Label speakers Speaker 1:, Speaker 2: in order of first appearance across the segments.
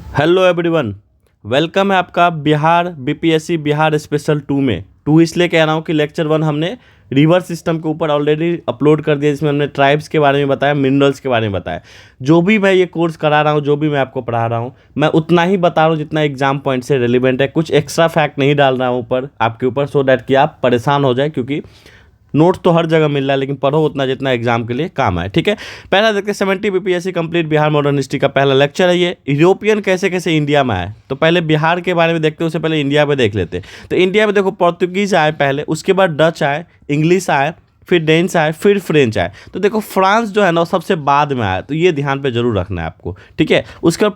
Speaker 1: Hello everyone. Welcome है आपका Bihar BPSC Bihar special 2 में। 2 इसलिए कह रहा हूँ कि लेक्चर 1 हमने रिवर सिस्टम के ऊपर ऑलरेडी अपलोड कर दिया, जिसमें हमने ट्राइब्स के बारे में बताया, मिनरल्स के बारे में बताया। जो भी मैं ये कोर्स करा रहा हूँ, जो भी मैं आपको पढ़ा रहा हूँ, मैं उतना ही बता रहा हूँ जितना एग्जाम पॉइंट से रिलेवेंट है। कुछ एक्स्ट्रा फैक्ट नहीं डाल रहा हूँ ऊपर आपके ऊपर, सो डैट कि आप परेशान हो जाए, क्योंकि नोट्स तो हर जगह मिल रहा है, लेकिन पढ़ो उतना जितना एग्जाम के लिए काम आए। ठीक है, पहला देखते हैं 70 BPSC complete Bihar modern history का पहला लेक्चर है ये। यूरोपियन कैसे कैसे इंडिया में आए, तो पहले बिहार के बारे में देखते हैं, उससे पहले इंडिया में देख लेते हैं। तो इंडिया में देखो, पोर्तुगीज आए पहले, उसके बाद डच आए, इंग्लिश आए, फिर डेन्स आए, फिर फ्रेंच आए। तो देखो फ्रांस जो है ना वो सबसे बाद में आया, तो ये ध्यान पे जरूर रखना है आपको। ठीक है, उसके बाद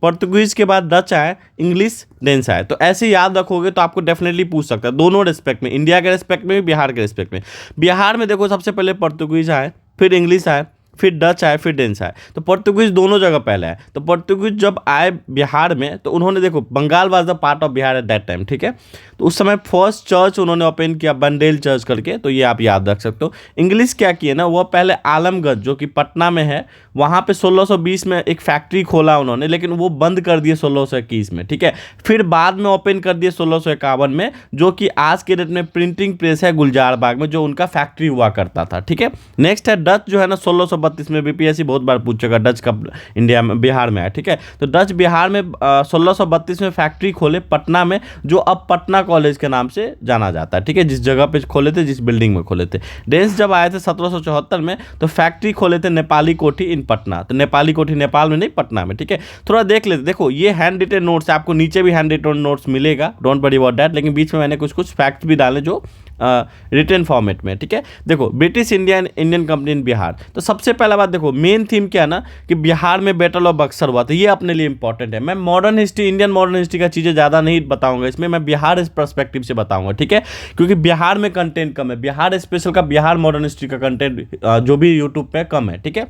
Speaker 1: पोर्तुगीज के बाद डच आए, इंग्लिश, डेन्स आए। तो ऐसे याद रखोगे तो आपको डेफिनेटली पूछ सकता है, दोनों रिस्पेक्ट में, इंडिया के रिस्पेक्ट में भी, बिहार के रिस्पेक्ट में। बिहार में देखो सबसे पहले पोर्तुगीज आए, फिर इंग्लिश आए, फिर डच आए, फिर डेन्स आए। तो पोर्तुगीज दोनों जगह पहले आए। तो पोर्तुगीज जब आए बिहार में, तो उन्होंने देखो, Bengal was the part of Bihar at that time. ठीक है, तो उस समय फर्स्ट चर्च उन्होंने ओपन किया, बंडेल चर्च करके, तो ये आप याद रख सकते हो। इंग्लिश क्या किए ना, वो पहले आलमगंज जो कि पटना में है, वहाँ पे 1620 में एक फैक्ट्री खोला उन्होंने, लेकिन वो बंद कर दिए 1621 में। ठीक है, फिर बाद में ओपन कर दिए 1651 में, जो कि आज के डेट में प्रिंटिंग प्रेस है गुलजार बाग में, जो उनका फैक्ट्री हुआ करता था। ठीक है, नेक्स्ट है डच जो है ना, 1632 में। बीपीएससी बहुत बार पूछेगा डच कब इंडिया में, बिहार में आया। ठीक है, तो डच बिहार में 1632 में फैक्ट्री खोले पटना में, जो अब पटना कॉलेज के नाम से जाना जाता है। ठीक है, जिस जगह पे खोले थे, जिस बिल्डिंग में खोले थे। डेन्स जब आए थे 1774 में, तो फैक्ट्री खोले थे नेपाली कोठी इन पटना। तो नेपाली कोठी नेपाल में नहीं, पटना में। ठीक है, थोड़ा देख लेते। देखो ये हैंड रिटेन नोट्स, आपको नीचे भी हैंड रिटेन नोट्स मिलेगा, डोंट वरी अबाउट दैट, लेकिन बीच में मैंने कुछ कुछ फैक्ट्स भी डाले जो रिटर्न फॉर्मेट में। ठीक है, देखो ब्रिटिश इंडियन कंपनी इन बिहार। तो सबसे पहला बात देखो, मेन थीम क्या है ना, कि बिहार में बैटल ऑफ बक्सर हुआ था। ये अपने लिए इंपॉर्टेंट है। मैं modern history, Indian modern history का चीज़ें ज़्यादा नहीं बताऊंगा इसमें, मैं बिहार इस पर्सपेक्टिव से बताऊंगा। ठीक है, क्योंकि बिहार में कंटेंट कम है, बिहार स्पेशल का, बिहार मॉडर्न हिस्ट्री का कंटेंट जो भी यूट्यूब पे कम है। ठीक है,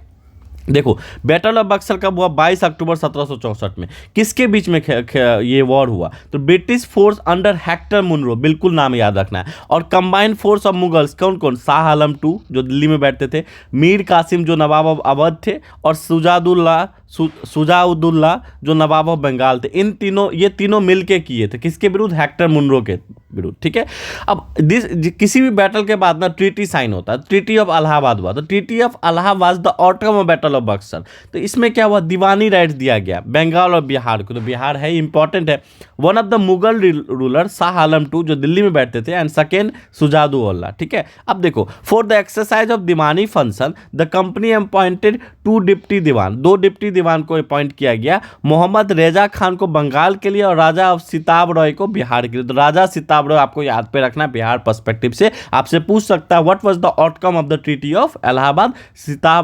Speaker 1: देखो बैटल ऑफ बक्सर कब हुआ, 22 अक्टूबर 1764 में। किसके बीच में ये वॉर हुआ, तो British force under Hector Munro, बिल्कुल नाम याद रखना है, और कंबाइंड फोर्स ऑफ मुगल्स, कौन कौन, शाह आलम II जो दिल्ली में बैठते थे, मीर कासिम जो नवाब ऑफ अवध थे, और सुजाउद्दौला जो नवाब ऑफ बंगाल थे। इन तीनों, ये तीनों मिलके किए थे, किसके विरुद्ध, हेक्टर मुनरो के विरुद्ध। ठीक है, अब किसी भी बैटल के बाद ना ट्रीटी साइन होता है, ट्रीटी ऑफ इलाहाबाद हुआ। तो treaty of Allahabad the outcome of battle of Buxar. तो इसमें क्या हुआ, दीवानी राइट्स दिया गया बंगाल और बिहार को। तो बिहार है इंपॉर्टेंट है। One of the Mughal ruler Shah Alam II जो दिल्ली में बैठते थे, एंड सेकेंड सुजाउद्दौला। ठीक है, अब देखो, for the exercise of Diwani function the company appointed 2 deputy Diwan, 2 deputy Diwan को अपॉइंट किया गया, मोहम्मद रेजा खान को बंगाल के लिए और राजा सिताब रॉय को बिहार के लिए। तो राजा सिताब रॉय आपको याद पे रखना है, बिहार पर्सपेक्टिव से आपसे पूछ सकता है, what was the outcome of the treaty of Allahabad.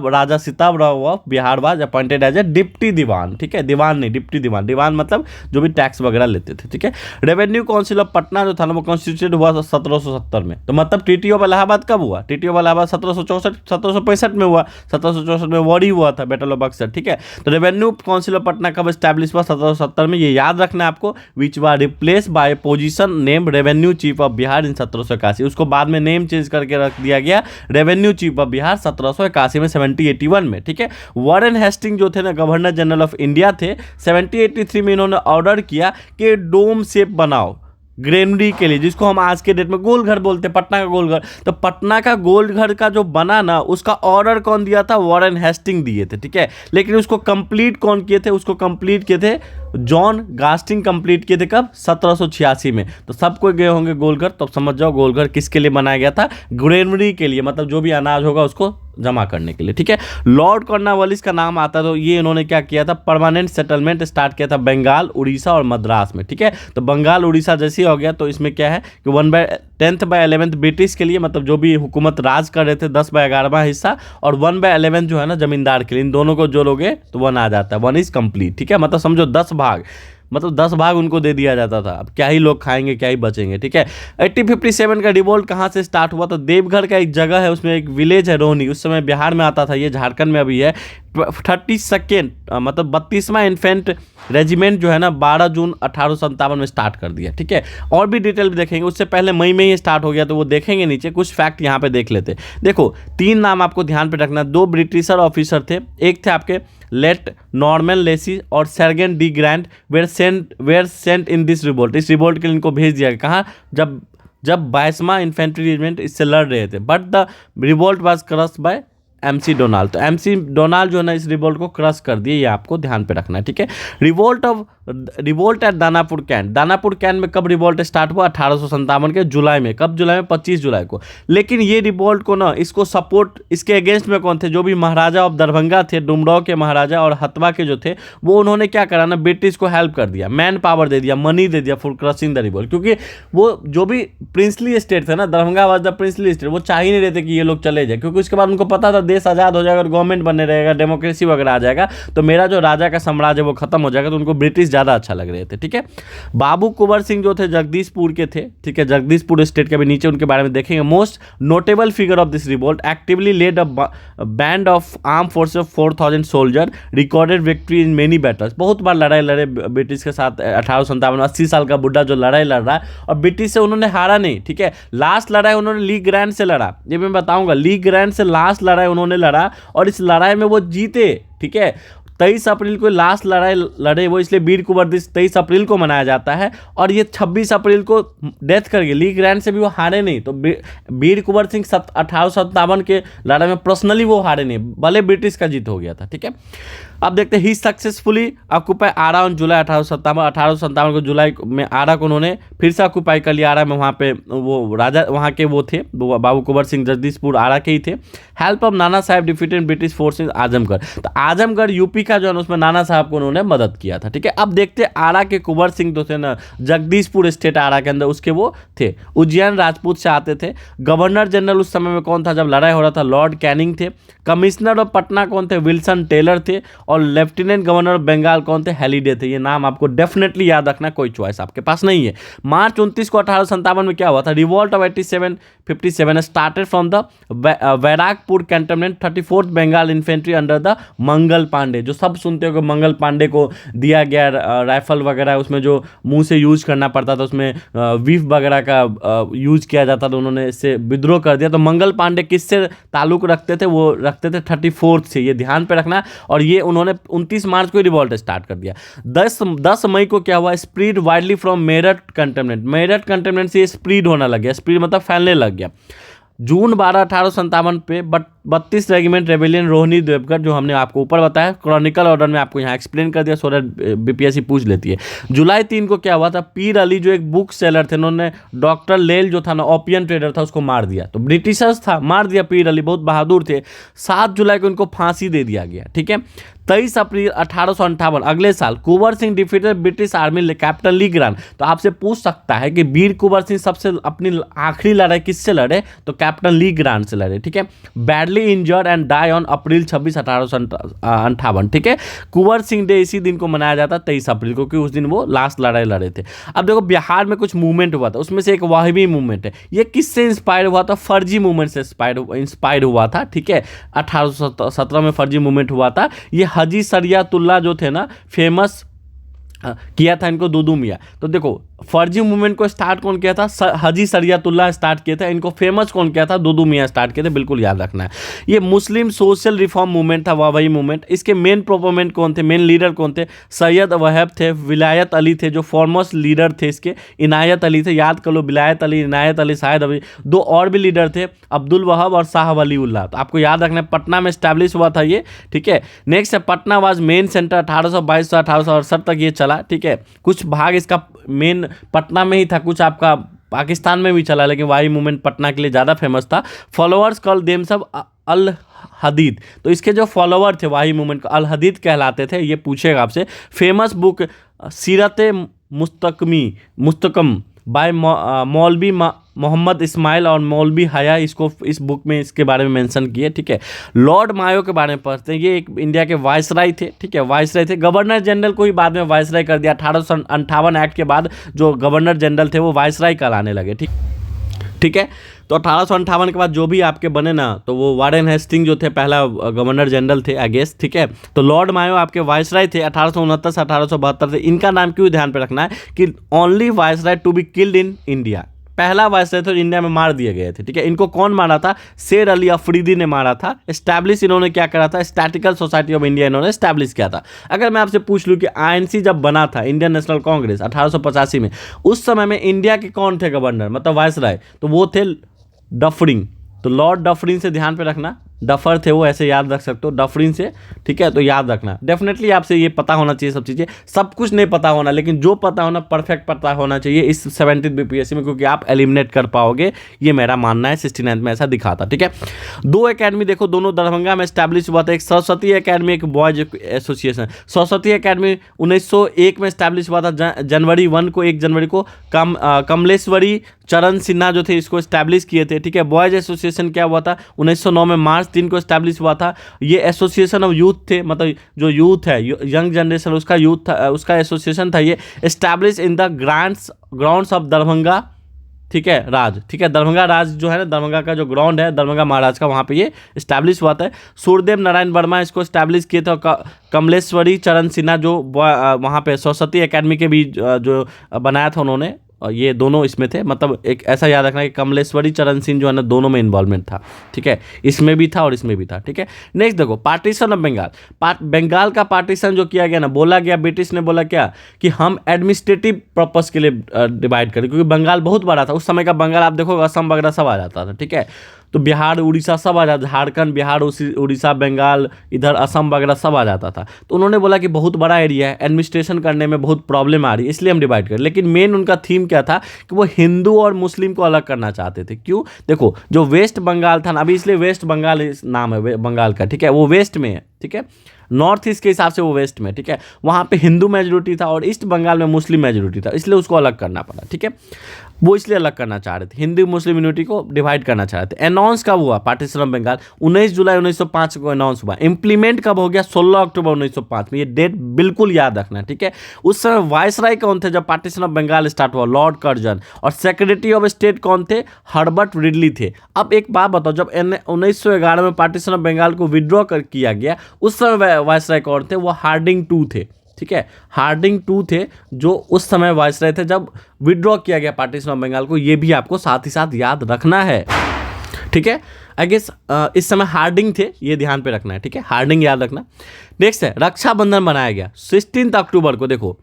Speaker 1: Raja Sitab Roy of Bihar was appointed as a deputy Diwan. ठीक है, दीवान नहीं, डिप्टी दीवान। दीवान मतलब जो भी टैक्स वगैरह लेते थे। ठीक है, रेवेन्यू काउंसिल ऑफ पटना जो था ना, वो कॉन्स्टिट्यूटेड हुआ 1770 में। तो मतलब ट्रीटी ऑफ इलाहाबाद कब हुआ, ट्रीटी ऑफ इलाहाबाद 1765 में हुआ। 1764 में वॉर ही हुआ था, बैटल ऑफ बक्सर। ठीक है, तो रेवेन्यू काउंसिल ऑफ पटना कब स्टैब्लिश हुआ, 1770 में। ये याद रखना है आपको, which was replace by position name revenue chief of Bihar in 1781। उसको बाद में नेम चेंज करके रख दिया गया रेवेन्यू चीफ ऑफ बिहार 1781 में, 1781 में। ठीक है, वॉरेन हेस्टिंग जो थे ना, गवर्नर जनरल ऑफ इंडिया थे, 1783 में इन्होंने ऑर्डर किया कि डोम शेप बनाओ ग्रेनरी के लिए, जिसको हम आज के डेट में गोलघर बोलते हैं, पटना का गोलघर। तो पटना का गोलघर का जो बना ना, उसका ऑर्डर कौन दिया था, वॉरेन हेस्टिंग दिए थे। ठीक है, लेकिन उसको कंप्लीट कौन किए थे, उसको कंप्लीट किए थे जॉन गास्टिंग, कंप्लीट किए थे कब, 1786 में। तो सब कोई गए होंगे गोलघर, तो समझ जाओ गोलघर किसके लिए बनाया गया था, ग्रेनरी के लिए, मतलब जो भी अनाज होगा उसको जमा करने के लिए। ठीक है, लॉर्ड कॉर्नवालिस का नाम आता है। तो ये इन्होंने क्या किया था, परमानेंट सेटलमेंट स्टार्ट किया था बंगाल, उड़ीसा और मद्रास में। ठीक है, तो बंगाल उड़ीसा जैसे हो गया, तो इसमें क्या है कि 1/10/11 ब्रिटिश के लिए, मतलब जो भी हुकूमत राज कर रहे थे, 10/11वां हिस्सा, और 1/11 जो है ना जमींदार के लिए। इन दोनों को जोड़ोगे तो 1 आ जाता है, 1 इज कंप्लीट। ठीक है, मतलब समझो 10 भाग, मतलब 10 भाग उनको दे दिया जाता था। अब क्या ही लोग खाएंगे, क्या ही बचेंगे। ठीक है, 1857 का रिवोल्ट कहाँ से स्टार्ट हुआ, तो देवघर का एक जगह है, उसमें एक विलेज है रोहनी, उस समय बिहार में आता था, ये झारखंड में अभी है। 32nd मतलब 32वां इन्फेंट रेजिमेंट जो है ना 12 जून 1857 में स्टार्ट कर दिया। ठीक है, और भी डिटेल देखेंगे, उससे पहले मई में ही स्टार्ट हो गया, तो वो देखेंगे नीचे। कुछ फैक्ट यहाँ पे देख लेते। देखो 3 नाम आपको ध्यान पे रखना, 2 ब्रिटिशर ऑफिसर थे, एक थे आपके लेट नॉर्मन लेसी और sergeant de Grant were sent in this revolt. इस रिवोल्ट के लिए इनको भेज दिया गया। कहाँ? जब 22वां इन्फेंट्री रेजिमेंट इससे लड़ रहे थे। But the revolt was crushed by MC Donald. तो MC डोनाल्ड जो है ना इस रिवोल्ट को क्रश कर दिए, ये आपको ध्यान पे रखना है। ठीक है, revolt at Danapur cantt. Danapur cantt में कब रिवोल्ट स्टार्ट हुआ? 1857 के जुलाई में। कब जुलाई में? 25 जुलाई को। लेकिन ये रिवोल्ट को ना, इसको सपोर्ट, इसके अगेंस्ट में कौन थे? जो भी महाराजा ऑफ दरभंगा थे, डुमराव के महाराजा और हथवा के जो थे, वो उन्होंने क्या करा ना, ब्रिटिश को हेल्प कर दिया, मैन पावर दे दिया, मनी दे दिया फॉर क्रशिंग द रिवोल्ट। क्योंकि वो जो भी प्रिंसली स्टेट थे ना, Darbhanga was the princely state, वो चाह ही नहीं रहे थे कि ये लोग चले जाए, क्योंकि उसके बाद उनको पता था देश आज़ाद हो जाएगा और गवर्नमेंट बनने रहेगा, डेमोक्रेसी वगैरह आ जाएगा, तो मेरा जो राजा का साम्राज्य वो खत्म हो जाएगा। तो उनको ब्रिटिश ज़्यादा अच्छा लग रहे थे। ठीक है, बाबू कुंवर सिंह जो थे जगदीशपुर के थे। ठीक है, जगदीशपुर स्टेट के भी नीचे उनके बारे में देखेंगे। Most notable figure of this revolt, actively led a band of arm forces of 4000 soldier, recorded victory in many battles. बहुत बार लड़ाई लड़े ब्रिटिश के साथ। 1857 80 साल का बुढ़ा जो लड़ाई लड़ रहा है, और ब्रिटिश से उन्होंने हारा नहीं। ठीक है, लास्ट लड़ाई उन्होंने ली ग्रैंड से लड़ा, ये मैं बताऊंगा। ली ग्रैंड से लास्ट लड़ाई उन्होंने लड़ा और इस लड़ाई में वो जीते। ठीक है, 23 अप्रैल को लास्ट लड़ाई लड़े वो, इसलिए वीर कुंवर दिवस 23 अप्रैल को मनाया जाता है। और ये 26 अप्रैल को डेथ कर गए। ली ग्रैंड से भी वो हारे नहीं। तो वीर कुंवर सिंह 1857 के लड़ाई में पर्सनली वो हारे नहीं, भले ब्रिटिश का जीत हो गया था। ठीक है, अब देखते हैं, he successfully occupy Arrah on July 1857 को जुलाई में आरा को उन्होंने फिर से ऑक्यूपाई कर लिया। आरा में वहाँ पे वो राजा वहाँ के वो थे, बाबू कुंवर सिंह जगदीशपुर आरा के ही थे। हेल्प ऑफ नाना साहब डिफीटेड ब्रिटिश फोर्सेस आजमगढ़। तो आजमगढ़ यूपी का जो है उसमें नाना साहब को उन्होंने मदद किया था। ठीक है, अब देखते हैं आरा के कुंवर सिंह जो थे ना, जगदीशपुर स्टेट आरा के अंदर, उसके वो थे उज्जैन राजपूत से आते थे। गवर्नर जनरल उस समय में कौन था जब लड़ाई हो रहा था? लॉर्ड कैनिंग थे। कमिश्नर ऑफ पटना कौन थे? विल्सन टेलर थे। और लेफ्टिनेंट गवर्नर ऑफ बंगाल कौन थे? हैलिडे थे। ये नाम आपको डेफिनेटली याद रखना, कोई चॉइस आपके पास नहीं है। मार्च 29 को 1857 में क्या हुआ था? Revolt of 8757 started from the Barrackpore cantonment 34th Bengal infantry under the Mangal Pandey. जो सब सुनते हो कि मंगल पांडे को दिया गया राइफल वगैरह, उसमें जो मुंह से यूज करना पड़ता था, उसमें वीफ वगैरह का यूज किया जाता था, उन्होंने इससे विद्रोह कर दिया। तो मंगल पांडे किससे ताल्लुक रखते थे? वो रखते थे 34th से, ये ध्यान पे रखना। और ये उन्होंने 29 मार्च को रिवॉल्ट स्टार्ट कर दिया। 10 मई को क्या हुआ? Spread widely from Meerut containment. Meerut containment से स्प्रीड होने लग गया, स्प्रीड मतलब फैलने लग गया। जून 12 1857 पे 32 रेजिमेंट रेबेलियन रोहिणी देवगढ़, जो हमने आपको ऊपर बताया, क्रॉनिकल ऑर्डर में आपको यहाँ एक्सप्लेन कर दिया, सो दैट बीपीएससी पूछ लेती है। जुलाई 3 को क्या हुआ था? पीर अली जो एक बुक सेलर थे, उन्होंने डॉक्टर लेल जो था ना, ओपियम ट्रेडर था, उसको मार दिया। तो ब्रिटिशर्स था, मार दिया पीर अली, बहुत बहादुर थे। 7 जुलाई को उनको फांसी दे दिया गया। ठीक है, 23 अप्रैल 1858 अगले साल Kunwar Singh defeated British army captain Lee Grant. तो आपसे पूछ सकता है कि वीर कुंवर सिंह सबसे अपनी आखिरी लड़ाई किससे लड़े? तो कैप्टन ली ग्रांट से लड़े। ठीक है, badly injured and die on April 26 1858। ठीक है, कुंवर सिंह डे इसी दिन को मनाया जाता है 23 अप्रैल को, क्योंकि उस दिन वो लास्ट लड़ाई लड़े थे। अब देखो बिहार में कुछ मूवमेंट हुआ था, उसमें से एक वाहिबी मूवमेंट है। ये किससे इंस्पायर हुआ था? फर्जी मूवमेंट से इंस्पायर हुआ था। ठीक है, 1817 में फर्जी मूवमेंट हुआ था। ये हाजी सरियातुल्लाह जो थे ना, फेमस किया था इनको दुदू मियाँ। तो देखो फर्जी मूवमेंट को स्टार्ट कौन किया था? हाजी सरियातुल्लाह स्टार्ट किया था। इनको फेमस कौन किया था? दुदू मियाँ स्टार्ट किए थे, बिल्कुल याद रखना है। ये मुस्लिम सोशल रिफॉर्म मूवमेंट था, वही मूवमेंट। इसके मेन प्रोपोनेंट कौन थे? मेन लीडर कौन थे? सैयद वहब थे, विलायत अली थे, जो फॉरमोस्ट लीडर थे इसके, इनायत अली थे, याद कर लो, विलायत अली, इनायत अली, शायद अभी 2 और भी लीडर थे, अब्दुल वहाब और शाह वलीउल्लाह। तो आपको याद रखना है, पटना में स्टैब्लिश हुआ था ये। ठीक है, नेक्स्ट है पटना वाज मेन सेंटर 1822 से 1868 तक ये चला। ठीक है, कुछ भाग इसका मेन पटना में ही था, कुछ आपका पाकिस्तान में भी चला, लेकिन वही मूवमेंट पटना के लिए ज़्यादा फेमस था। फॉलोअर्स कॉल देम सब अल हदीद। तो इसके जो फॉलोअर थे वही मूवमेंट को अल हदीद कहलाते थे। ये पूछेगा आपसे। फेमस बुक सीरत मुस्तकम बाय मौलवी मोहम्मद इस्माइल और मौलवी हया, इसको इस बुक में इसके बारे में मेंशन किए। ठीक है, लॉर्ड मायो के बारे में पढ़ते हैं। ये एक इंडिया के वायसराय थे। ठीक है, वायसराय थे, गवर्नर जनरल को ही बाद में वायसराय कर दिया। 1858 एक्ट के बाद जो गवर्नर जनरल थे वो वायसराय कहलाने लगे। ठीक है, तो 1858 के बाद जो भी आपके बने ना, तो वो वारेन हेस्टिंग जो थे पहला गवर्नर जनरल थे आई गेस, ठीक है। तो लॉर्ड मायो आपके वायसराय थे 1869 से 1872 से। इनका नाम क्यों ध्यान पे रखना है कि only viceroy to be killed in India, पहला वायसराय तो इंडिया में मार दिए गए थे, ठीक है। इनको कौन मारा था? शेर अली अफरीदी ने मारा था। एस्टैब्लिश इन्होंने क्या करा था? स्टैटिकल सोसाइटी ऑफ इंडिया इन्होंने एस्टैब्लिश किया था। अगर मैं आपसे पूछ लूं कि आईएनसी जब बना था, इंडियन नेशनल कांग्रेस 1885 में, उस समय में इंडिया के कौन थे गवर्नर, मतलब वायसराय? तो वो थे डफरिन। तो लॉर्ड डफरिन से ध्यान पे रखना, डफर थे वो, ऐसे याद रख सकते हो डफरिन से, ठीक है। तो याद रखना, डेफिनेटली आपसे ये पता होना चाहिए सब चीज़ें, सब कुछ नहीं पता होना, लेकिन जो पता होना परफेक्ट पता होना चाहिए इस 70th बीपीएससी में, क्योंकि आप एलिमिनेट कर पाओगे, ये मेरा मानना है। 69th में ऐसा दिखा था, ठीक है। दो एकेडमी देखो, दोनों दरभंगा में स्टैब्लिश हुआ था, एक सरस्वती एकेडमी, एक बॉयज एसोसिएशन। सरस्वती एकेडमी 1901 में स्टैब्लिश हुआ था, जनवरी 1 जनवरी को कमलेश्वरी चरण सिन्हा जो थे इसको स्टैब्लिश किए थे, ठीक है। बॉयज एसोसिएशन क्या हुआ था? 1909 में मार्च 3 को स्टैब्लिश हुआ था। ये एसोसिएशन ऑफ यूथ थे, मतलब जो यूथ है, यंग जनरेशन, उसका यूथ था, उसका एसोसिएशन था ये। Establish in the grounds of Darbhanga, ठीक है, राज, ठीक है। दरभंगा राज जो है ना, दरभंगा का जो ग्राउंड है दरभंगा महाराज का, वहाँ पे ये स्टैब्लिश हुआ था। सूर्यदेव नारायण वर्मा इसको स्टैब्लिश किए थे। कमलेश्वरी चरण सिन्हा जो वहाँ पे सरस्वती एकेडमी के भी जो बनाया था उन्होंने, ये दोनों इसमें थे। मतलब एक ऐसा याद रखना कि कमलेश्वरी चरण सिंह जो है ना, दोनों में इन्वॉल्वमेंट था, ठीक है। इसमें भी था और इसमें भी था, ठीक है। नेक्स्ट देखो, पार्टीशन ऑफ बंगाल। बंगाल का पार्टीशन जो किया गया ना, बोला गया, ब्रिटिश ने बोला क्या कि हम एडमिनिस्ट्रेटिव पर्पस के लिए डिवाइड करें, क्योंकि बंगाल बहुत बड़ा था उस समय का। बंगाल आप देखो असम वगैरह सब आ जाता था, ठीक है। तो बिहार उड़ीसा सब आ जाता, झारखंड बिहार उड़ीसा बंगाल इधर असम वगैरह सब आ जाता था। तो उन्होंने बोला कि बहुत बड़ा एरिया है, एडमिनिस्ट्रेशन करने में बहुत प्रॉब्लम आ रही है, इसलिए हम डिवाइड करें। लेकिन मेन उनका थीम क्या था कि वो हिंदू और मुस्लिम को अलग करना चाहते थे। क्यों? देखो, जो वेस्ट बंगाल था ना, अभी इसलिए वेस्ट बंगाल नाम है बंगाल का, ठीक है, वो वेस्ट में है, ठीक है। नॉर्थ ईस्ट के हिसाब से वो वेस्ट में, ठीक है। वहाँ पे हिंदू मेजोरिटी था और ईस्ट बंगाल में मुस्लिम मेजोरिटी था, इसलिए उसको अलग करना पड़ा, ठीक है। वो इसलिए अलग करना चाह रहे थे, हिंदू मुस्लिम यूनिटी को डिवाइड करना चाह रहे थे। अनाउंस कब हुआ पार्टीशन ऑफ बंगाल? 19 जुलाई 1905 को अनाउंस हुआ। इंप्लीमेंट कब हो गया? 16 अक्टूबर 1905 में। ये डेट बिल्कुल याद रखना, ठीक है। उस समय वायसराय कौन थे जब पार्टीशन ऑफ बंगाल स्टार्ट हुआ? Lord Curzon. और सेक्रेटरी ऑफ स्टेट कौन थे? हर्बर्ट रिडली थे। अब एक बात बताओ, जब 1911 में पार्टीशन ऑफ बंगाल को विड्रॉ किया गया, उस समय वायसराय कौन थे? वो हार्डिंग टू थे, ठीक है। हार्डिंग टू थे जो उस समय वायसराय थे जब विड्रॉ किया गया पार्टीशन ऑफ बंगाल को। ये भी आपको साथ ही साथ याद रखना है, ठीक है। आई गेस इस समय हार्डिंग थे, ये ध्यान पे रखना है, ठीक है। हार्डिंग याद रखना। नेक्स्ट है रक्षाबंधन मनाया गया 16 अक्टूबर को। देखो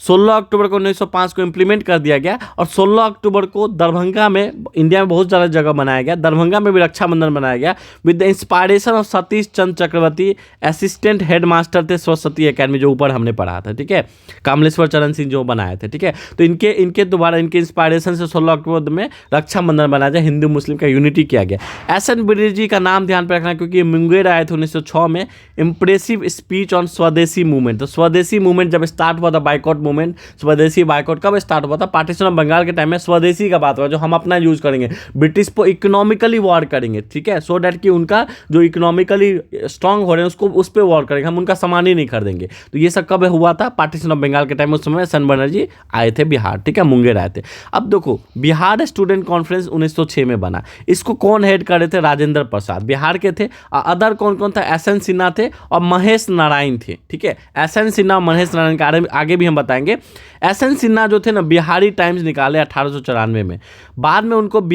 Speaker 1: 16 अक्टूबर को 1905 को इम्प्लीमेंट कर दिया गया और 16 अक्टूबर को दरभंगा में, इंडिया में बहुत ज़्यादा जगह बनाया गया, दरभंगा में भी रक्षाबंधन बनाया गया with the inspiration of Satish Chandra Chakravarti. Assistant head master थे सरस्वती एकेडमी, जो ऊपर हमने पढ़ा था, ठीक है। कमलेश्वर चरण सिंह जो बनाए थे, ठीक है। तो इनके द्वारा, इनके इंस्पायरेशन से 16 अक्टूबर में रक्षाबंधन बनाया जाए, हिंदू मुस्लिम का यूनिटी किया गया। एस.एन. बनर्जी का नाम ध्यान पर रखना, क्योंकि मुंगेर आए थे 1906 में। इंप्रेसिव स्पीच ऑन स्वदेशी मूवमेंट। तो स्वदेशी मूवमेंट जब स्टार्ट हुआ था, बाइकआउट मूवमेंट, स्वदेशी बाइकआउट कब स्टार्ट हुआ था? पार्टीशन ऑफ बंगाल के टाइम में स्वदेशी का बात हुआ, जो हम अपना यूज करेंगे, ब्रिटिश को इकोनॉमिकली वॉर करेंगे, ठीक है, सो डैट कि उनका जो इकोनॉमिकली स्ट्रांग हो रहे हैं उसको उस पर वॉर करेंगे, हम उनका सामान ही नहीं खरीदेंगे। तो ये सब कब हुआ था? पार्टीशन ऑफ बंगाल के टाइम में। उस समय एस.एन. बनर्जी आए थे बिहार, ठीक है, मुंगेर आए थे। अब देखो, बिहार स्टूडेंट कॉन्फ्रेंस 1906 में बना। इसको कौन हेड कर रहे थे? राजेंद्र प्रसाद, बिहार के थे। अदर कौन कौन था? एस.एन. सिन्हा थे और महेश नारायण थे, ठीक है। एस.एन. सिन्हा, महेश नारायण का आगे भी हम बताएंगे। एस.एन. सिन्हा जो थे ना, बिहारी टाइम्स निकाले 1894 में। बाद में उनको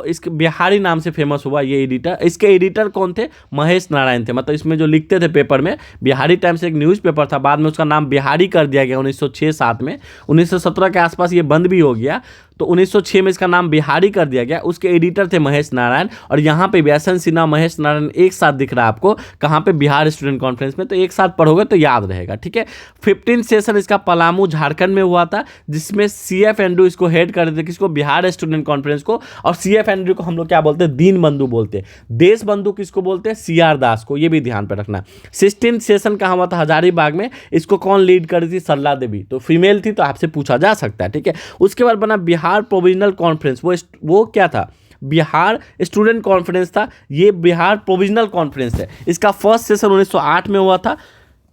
Speaker 1: इसके बिहारी नाम से फेमस हुआ ये एडिटर। इसके एडिटर कौन थे? महेश नारायण थे। मतलब इसमें जो लिखते थे पेपर में, बिहारी टाइम्स एक न्यूज़पेपर था, बाद में उसका नाम बिहारी कर दिया गया 1906-07 में। 1917 के आसपास ये बंद भी हो गया, तो 1906 में इसका नाम बिहारी कर दिया गया। उसके एडिटर थे महेश नारायण। और यहाँ पे एस.एन. सिन्हा, महेश नारायण एक साथ दिख रहा है आपको, कहाँ पे? बिहार स्टूडेंट कॉन्फ्रेंस में। तो एक साथ पढ़ोगे तो याद रहेगा, ठीक है। 15 सेशन इसका पलामू झारखंड में हुआ था, जिसमें C.F. एंड्रू इसको हेड कर रहे थे, किसको? बिहार स्टूडेंट कॉन्फ्रेंस को। और C.F. एंड्रू को हम लोग क्या बोलते हैं? दीन बंधु बोलते हैं। देश बंधु किसको बोलते हैं? C.R. दास को। ये भी ध्यान पे रखना। 16 सेशन कहाँ हुआ था? हजारीबाग में। इसको कौन लीड कर रही थी? सरला देवी। तो फीमेल थी, तो आपसे पूछा जा सकता है, ठीक है। उसके बाद बना बिहार प्रोविजनल कॉन्फ्रेंस। वो क्या था? बिहार स्टूडेंट कॉन्फ्रेंस था, ये बिहार प्रोविजनल कॉन्फ्रेंस है। इसका फर्स्ट सेशन 1908 में हुआ था,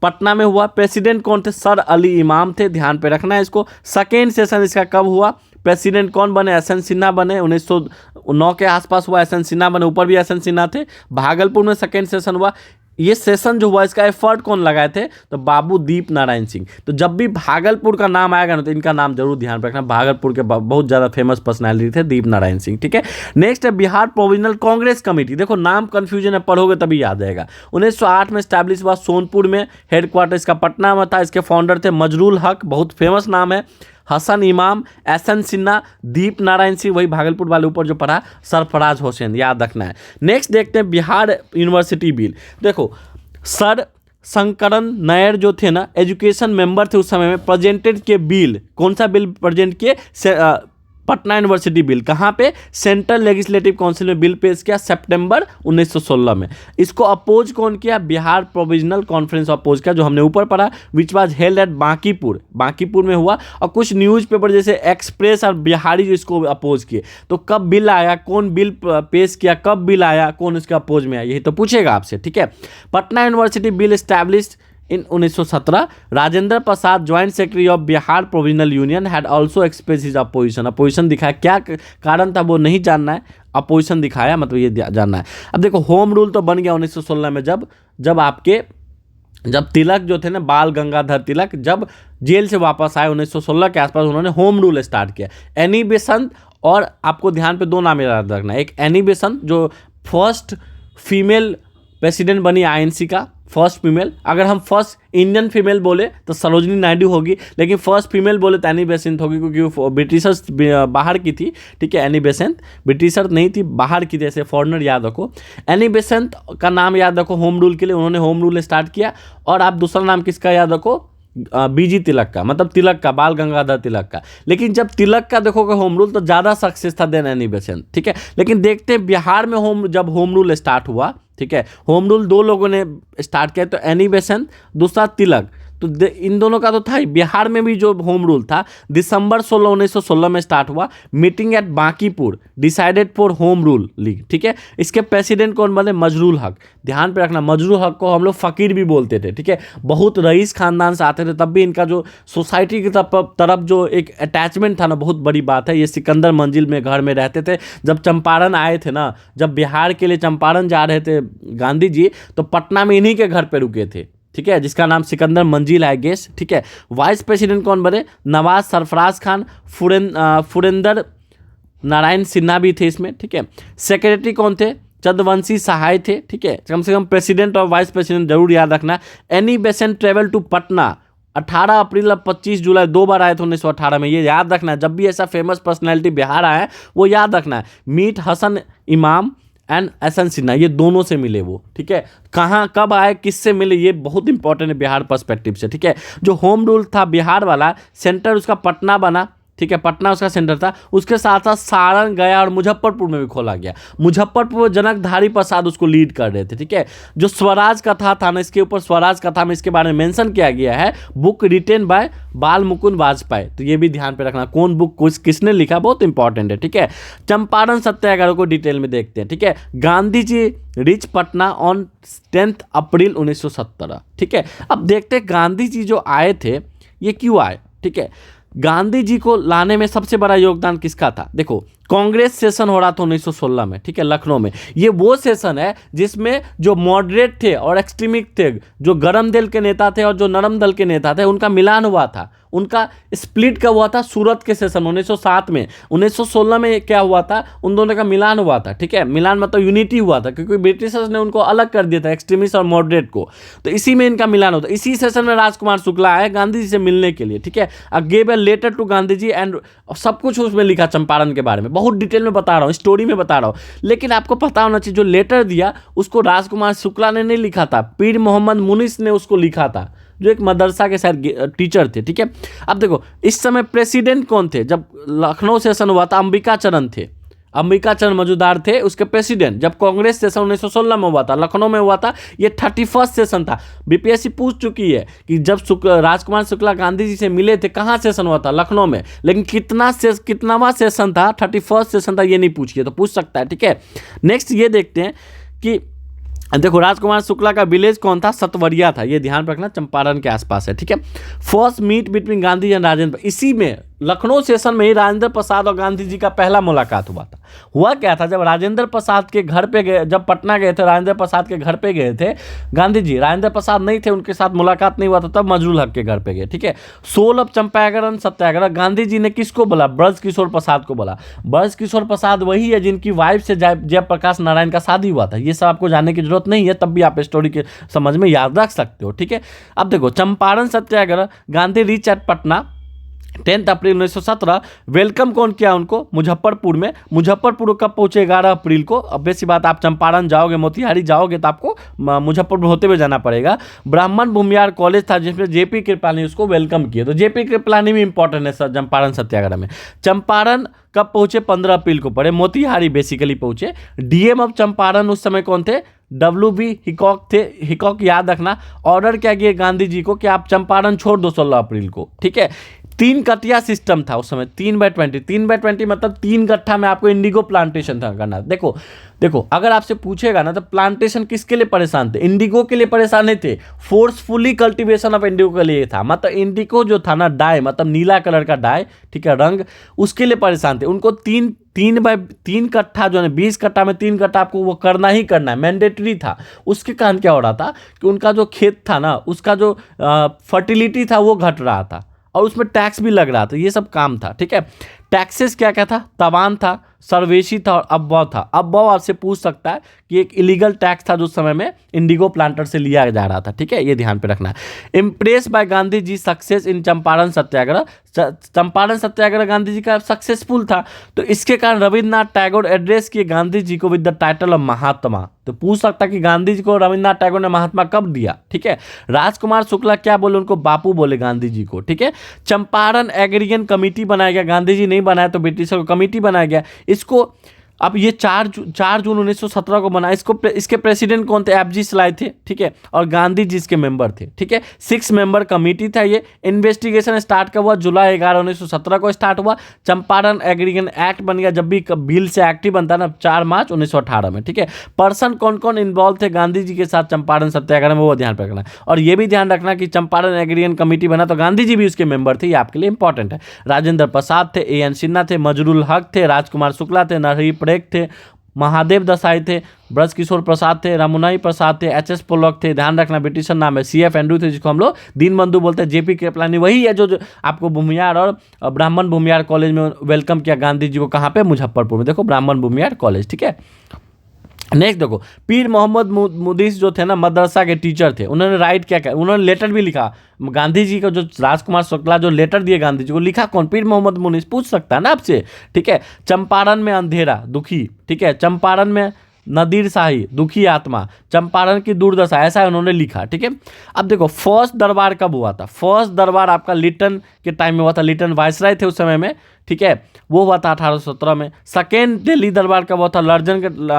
Speaker 1: पटना में हुआ। प्रेसिडेंट कौन थे? सर अली इमाम थे, ध्यान पे रखना है इसको। सेकेंड सेशन इसका कब हुआ? प्रेसिडेंट कौन बने, एस.एन. सिन्हा बने, 1909 के आसपास हुआ, एस.एन. सिन्हा बने, ऊपर भी एस.एन. सिन्हा थे। भागलपुर में सेकेंड सेशन हुआ। ये सेशन जो हुआ इसका एफर्ट कौन लगाए थे, तो बाबू दीप नारायण सिंह। तो जब भी भागलपुर का नाम आएगा ना तो इनका नाम जरूर ध्यान रखना, भागलपुर के बहुत ज़्यादा फेमस पर्सनैलिटी थे दीप नारायण सिंह, ठीक है। नेक्स्ट है बिहार प्रोविजनल कांग्रेस कमेटी। देखो नाम कंफ्यूजन है, पढ़ोगे तभी याद आएगा। 1908 में स्टैब्लिश हुआ, सोनपुर में, हेडक्वार्टर इसका पटना में था। इसके फाउंडर थे मजरूल हक, बहुत फेमस नाम है, हसन इमाम, एस.एन. सिन्हा, दीप नारायण सिंह, वही भागलपुर वाले ऊपर जो पढ़ा, सरफराज हुसैन, याद रखना है। नेक्स्ट देखते हैं बिहार यूनिवर्सिटी बिल। देखो सर शंकरन नायर जो थे ना, एजुकेशन मेंबर थे उस समय में, प्रेजेंटेड के बिल, कौन सा बिल प्रेजेंट किए, पटना यूनिवर्सिटी बिल। कहाँ पे, सेंट्रल लेजिस्लेटिव काउंसिल में बिल पेश किया सितंबर 1916 में। इसको अपोज कौन किया, बिहार प्रोविजनल कॉन्फ्रेंस अपोज किया, जो हमने ऊपर पढ़ा, which was held at Bankipur में हुआ। और कुछ न्यूज़पेपर जैसे एक्सप्रेस और बिहारी जो इसको अपोज किए। तो कब बिल आया, कौन बिल पेश किया, कब बिल आया, कौन इसके अपोज में आया, यही तो पूछेगा आपसे, ठीक है। Patna university bill established in 1917। Rajendra Prasad joint secretary of Bihar provisional union had also express his opposition. Opposition दिखाया, क्या कारण था वो नहीं जानना है, अपोजिशन दिखाया, मतलब ये जानना है। अब देखो होम रूल तो बन गया 1916 में, जब तिलक जो थे ना, बाल गंगाधर तिलक, जब जेल से वापस आए 1916 के आसपास, उन्होंने होम रूल स्टार्ट किया। एनी बेसेंट, और आपको ध्यान पे दो नाम याद रखना, एक एनी बेसेंट जो फर्स्ट फीमेल प्रेसिडेंट बनी आईएनसी का, फर्स्ट फीमेल। अगर हम फर्स्ट इंडियन फीमेल बोले तो सरोजनी नायडू होगी, लेकिन फर्स्ट फीमेल बोले तो एनी बेसेंट होगी, क्योंकि वो ब्रिटिशर्स बाहर की थी, ठीक है। एनी बेसेंट ब्रिटिशर नहीं थी, बाहर की थी, ऐसे फॉरनर याद रखो। एनी बेसेंट का नाम याद रखो होम रूल के लिए, उन्होंने होम रूल स्टार्ट किया। और आप दूसरा नाम किसका याद रखो, बीजी तिलक का, मतलब तिलक का, बाल गंगाधर तिलक का। लेकिन जब तिलक का देखोगे होम रूल तो ज़्यादा सक्सेस था देन एनी बेसेंट, ठीक है। लेकिन देखते हैं बिहार में जब होम रूल स्टार्ट हुआ, ठीक है, होम रूल दो लोगों ने स्टार्ट किया, तो एनी बेसेंट, दूसरा तिलक। तो इन दोनों का तो था ही। बिहार में भी जो होम रूल था दिसंबर 16, 1916 में स्टार्ट हुआ। Meeting at Bankipur decided for home rule league, ठीक है। इसके प्रेसिडेंट कौन बने, मजरूल हक। ध्यान पे रखना, मजरूल हक को हम लोग फ़कीर भी बोलते थे, ठीक है। बहुत रईस खानदान से आते थे, तब भी इनका जो सोसाइटी की तरफ जो एक अटैचमेंट था ना, बहुत बड़ी बात है। ये सिकंदर मंजिल में घर में रहते थे। जब चंपारण आए थे ना, जब बिहार के लिए चंपारण जा रहे थे गांधी जी, तो पटना में इन्हीं के घर पे रुके थे, ठीक है, जिसका नाम सिकंदर मंजिल है गेस, ठीक है। वाइस प्रेसिडेंट कौन बने, नवाज सरफराज खान, फुरेंदर नारायण सिन्हा भी थे इसमें, ठीक है। सेक्रेटरी कौन थे, चंद्रवंशी सहाय थे, ठीक है। कम से कम प्रेसिडेंट और वाइस प्रेसिडेंट जरूर याद रखना। Annie Besant travel to Patna 18 April और 25 जुलाई, 2 बार आए थे 1918 में, ये याद रखना है। जब भी ऐसा फेमस पर्सनैलिटी बिहार आया है वो याद रखना है। मीट हसन इमाम एंड एस.एन. सिन्हा, ये दोनों से मिले वो, ठीक है। कहाँ कब आए, किससे मिले, ये बहुत इंपॉर्टेंट है बिहार पर्सपेक्टिव से, ठीक है। जो होम रूल था बिहार वाला, सेंटर उसका पटना बना, ठीक है, पटना उसका सेंटर था। उसके साथ साथ सारण, गया और मुजफ्फरपुर में भी खोला गया। मुजफ्फरपुर जनकधारी प्रसाद उसको लीड कर रहे थे, ठीक है। जो स्वराज कथा था ना, इसके ऊपर स्वराज कथा में इसके बारे में मेंशन किया गया है, बुक रिटेन बाय बाल मुकुंद वाजपेयी। तो ये भी ध्यान पे रखना, कौन बुक किसने लिखा, बहुत इंपॉर्टेंट है, ठीक है। चंपारण सत्याग्रह को डिटेल में देखते हैं, ठीक है। Gandhi ji rich Patna on 10 April 1917, ठीक है। अब देखते हैं गांधी जी जो आए थे ये क्यों आए, ठीक है। गांधी जी को लाने में सबसे बड़ा योगदान किसका था, देखो कांग्रेस सेशन हो रहा था 1916 में, ठीक है, लखनऊ में। ये वो सेशन है जिसमें जो मॉडरेट थे और एक्सट्रीमिस्ट थे, जो गरम दल के नेता थे और जो नरम दल के नेता थे, उनका मिलान हुआ था। उनका स्प्लिट कब हुआ था, सूरत के सेशन 1907 में। 1916 में क्या हुआ था, उन दोनों का मिलान हुआ था, ठीक है। मिलान मतलब यूनिटी हुआ था, क्योंकि ब्रिटिशर्स ने उनको अलग कर दिया था, एक्सट्रीमिस्ट और मॉडरेट को। तो इसी में इनका मिलान होता है। इसी सेशन में राजकुमार शुक्ला आए गांधी जी से मिलने के लिए, ठीक है। Gave a letter to Gandhi ji and सब कुछ उसमें लिखा चंपारण के बारे में, बहुत डिटेल में बता रहा हूँ, स्टोरी में बता रहा हूँ। लेकिन आपको पता होना चाहिए जो लेटर दिया उसको राजकुमार शुक्ला ने नहीं लिखा था, पीर मोहम्मद मुनिस ने उसको लिखा था, जो एक मदरसा के शायद टीचर थे, ठीक है। अब देखो इस समय प्रेसिडेंट कौन थे, जब लखनऊ सेशन हुआ था अंबिका चरण थे, अंबिका चरण मजूदार थे उसके प्रेसिडेंट। जब कांग्रेस सेशन 1916 में हुआ था, लखनऊ में हुआ था, ये 31st सेशन था। बीपीएससी पूछ चुकी है कि जब राजकुमार शुक्ला गांधी जी से मिले थे, कहाँ सेशन हुआ था, लखनऊ में। लेकिन कितनावा सेशन था, 31st सेशन था, ये नहीं पूछिए, तो पूछ सकता है, ठीक है। नेक्स्ट ये देखते हैं कि देखो राजकुमार शुक्ला का विलेज कौन था, सतवरिया था, ये ध्यान रखना, चंपारण के आसपास है, ठीक है। First meet between Gandhi and Rajendra, इसी में लखनऊ सेशन में ही राजेंद्र प्रसाद और गांधी जी का पहला मुलाकात हुआ था। हुआ क्या था, जब राजेंद्र प्रसाद के घर पे गए, जब पटना गए थे, राजेंद्र प्रसाद के घर पे गए थे गांधी जी, राजेंद्र प्रसाद नहीं थे, उनके साथ मुलाकात नहीं हुआ था, तब मजरूल हक के घर पे गए। ठीक है, 16 चंपारण सत्याग्रह गांधी जी ने किसको बोला, ब्रज किशोर प्रसाद को बोला। ब्रज किशोर प्रसाद वही है जिनकी वाइफ से जयप्रकाश नारायण का शादी हुआ था। ये सब आपको जानने की जरूरत नहीं है, तब भी आप स्टोरी के समझ में याद रख सकते हो। ठीक है, अब देखो Champaran Satyagraha, Gandhi reach at Patna 10 April 1917। Welcome कौन किया उनको, मुजफ्फरपुर में। मुजफ्फरपुर कब पहुंचे, 11 अप्रैल को। अब बेसी बात, आप चंपारण जाओगे, मोतिहारी जाओगे तो आपको मुजफ्फरपुर होते हुए जाना पड़ेगा। ब्राह्मण भूमिहार कॉलेज था जिसमें जेपी कृपलानी उसको वेलकम किए। तो जेपी कृपलानी भी इंपॉर्टेंट है सर चंपारण सत्याग्रह में। चंपारण कब पहुंचे, 15 अप्रैल को पड़े, मोतिहारी बेसिकली पहुंचे। डीएम ऑफ चंपारण उस समय कौन थे, WB हिकॉक थे। हिकॉक याद रखना, ऑर्डर क्या किए गांधी जी को कि आप चंपारण छोड़ दो 16 अप्रैल को। ठीक है, 3 कटिया सिस्टम था उस समय, 3/20। 3/20 मतलब 3 गट्ठा में आपको इंडिगो प्लांटेशन था करना। देखो अगर आपसे पूछेगा ना तो प्लांटेशन किसके लिए परेशान थे, इंडिगो के लिए परेशान नहीं थे, फोर्सफुली कल्टीवेशन ऑफ इंडिगो के लिए था। मतलब इंडिगो जो था ना, डाई मतलब नीला कलर का डाई, ठीक है, रंग, उसके लिए परेशान थे। उनको 3/3 कट्ठा जो है 20 कट्ठा में 3 कट्ठा आपको वो करना ही करना है, मैंडेटरी था। उसके कारण क्या हो रहा था कि उनका जो खेत था ना, उसका जो फर्टिलिटी था वो घट रहा था और उसमें टैक्स भी लग रहा था। ये सब काम था। ठीक है, टैक्सेस क्या क्या था, तवान था, सर्वेशी था और अब्बौ था। अब्बौ आपसे पूछ सकता है कि एक इलीगल टैक्स था जो उस समय में इंडिगो प्लांटर से लिया जा रहा था। ठीक है, ये ध्यान पे रखना है। Impress by Gandhi ji success in Champaran Satyagraha. Champaran Satyagraha Gandhi ji का सक्सेसफुल था, तो इसके कारण रविन्द्रनाथ टैगोर एड्रेस किए गांधी जी को विद द टाइटल ऑफ महात्मा। तो पूछ सकता कि गांधी जी को रविन्द्रनाथ टैगोर ने महात्मा कब दिया। ठीक है, राजकुमार शुक्ला क्या बोले, उनको बापू बोले गांधी जी को। ठीक है, चंपारण एग्रीगेशन कमेटी बनाया गया, गांधी जी नहीं बनाया तो ब्रिटिशर को कमेटी बनाया गया। इसको अब ये 4 जून 1917 को बना। इसके प्रेसिडेंट कौन थे, FG सलाई थे। ठीक है, और गांधी जी इसके मेंबर थे। ठीक है, 6 मेंबर कमेटी था ये। इन्वेस्टिगेशन स्टार्ट कब हुआ, जुलाई 11 1917 को स्टार्ट हुआ। चंपारण एग्रीगेशन एक्ट बन गया, जब भी बिल से एक्ट ही बनता है ना, 4 मार्च 1918 में। ठीक है, पर्सन कौन कौन इन्वॉल्व थे गांधी जी के साथ चंपारण सत्याग्रह में, वो ध्यान रखना। और ये भी ध्यान रखना कि चंपारण एग्रीगेशन कमेटी बना तो गांधी जी भी उसके मेंबर थे, ये आपके लिए इंपॉर्टेंट है। राजेंद्र प्रसाद थे, AN सिन्हा थे, मजरूल हक थे, राजकुमार शुक्ला थे, नरहरि परेख थे, महादेव देसाई थे, ब्रज किशोर प्रसाद थे, रमुनाई प्रसाद थे, HS पोलक थे। ध्यान रखना ब्रिटिशर नाम है, CF एंड्रू थे जिसको हम लोग दीनबंधु बोलते हैं। JP कृपलानी वही है जो आपको भूमिहार और ब्राह्मण भूमिहार कॉलेज में वेलकम किया गांधी जी को। कहाँ पे, मुजफ्फरपुर में। देखो ब्राह्मण भूमिहार कॉलेज। ठीक है, नेक्स्ट देखो, पीर मोहम्मद मुदीस जो थे ना, मदरसा के टीचर थे। उन्होंने राइट क्या किया, उन्होंने लेटर भी लिखा गांधी जी को। जो राजकुमार शुक्ला जो लेटर दिए गांधी जी को, लिखा कौन, पीर मोहम्मद मुदीस। पूछ सकता है ना आपसे। ठीक है, चंपारण में अंधेरा दुखी। ठीक है, चंपारण में नदीर शाही दुखी आत्मा, चंपारण की दुर्दशा, ऐसा उन्होंने लिखा। ठीक है, अब देखो फर्स्ट दरबार कब हुआ था। फर्स्ट दरबार आपका लिटन के टाइम में हुआ था, लिटन वायसराय थे उस समय में। ठीक है, वो हुआ था 1817 में। सेकेंड दिल्ली दरबार कब हुआ था,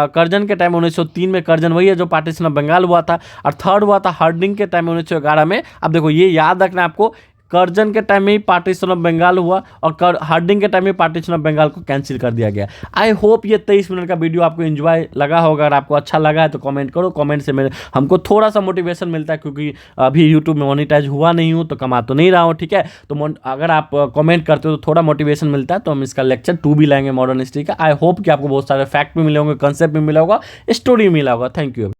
Speaker 1: करजन के टाइम 1903 में। करजन वही है जो पार्टीशन ऑफ बंगाल हुआ था। और थर्ड हुआ था हार्डिंग के टाइम 1911 में। अब देखो ये याद रखना आपको, करजन के टाइम में ही पार्टीशन ऑफ बंगाल हुआ और हार्डिंग के टाइम में पार्टीशन ऑफ बंगाल को कैंसिल कर दिया गया। आई होप ये 23 मिनट का वीडियो आपको एंजॉय लगा होगा। अगर आपको अच्छा लगा है तो कमेंट करो, कमेंट से हमको थोड़ा सा मोटिवेशन मिलता है, क्योंकि अभी यूट्यूब में मोनिटाइज हुआ नहीं हूँ तो कमा तो नहीं रहा हूँ। ठीक है, तो अगर आप कमेंट करते हो तो थोड़ा मोटिवेशन मिलता है, तो हम इसका लेक्चर 2 भी लाएंगे मॉडर्न हिस्ट्री का। आई होप कि आपको बहुत सारे फैक्ट भी मिले होंगे, कंसेप्ट भी मिला होगा, स्टोरी भी मिला होगा। Thank you.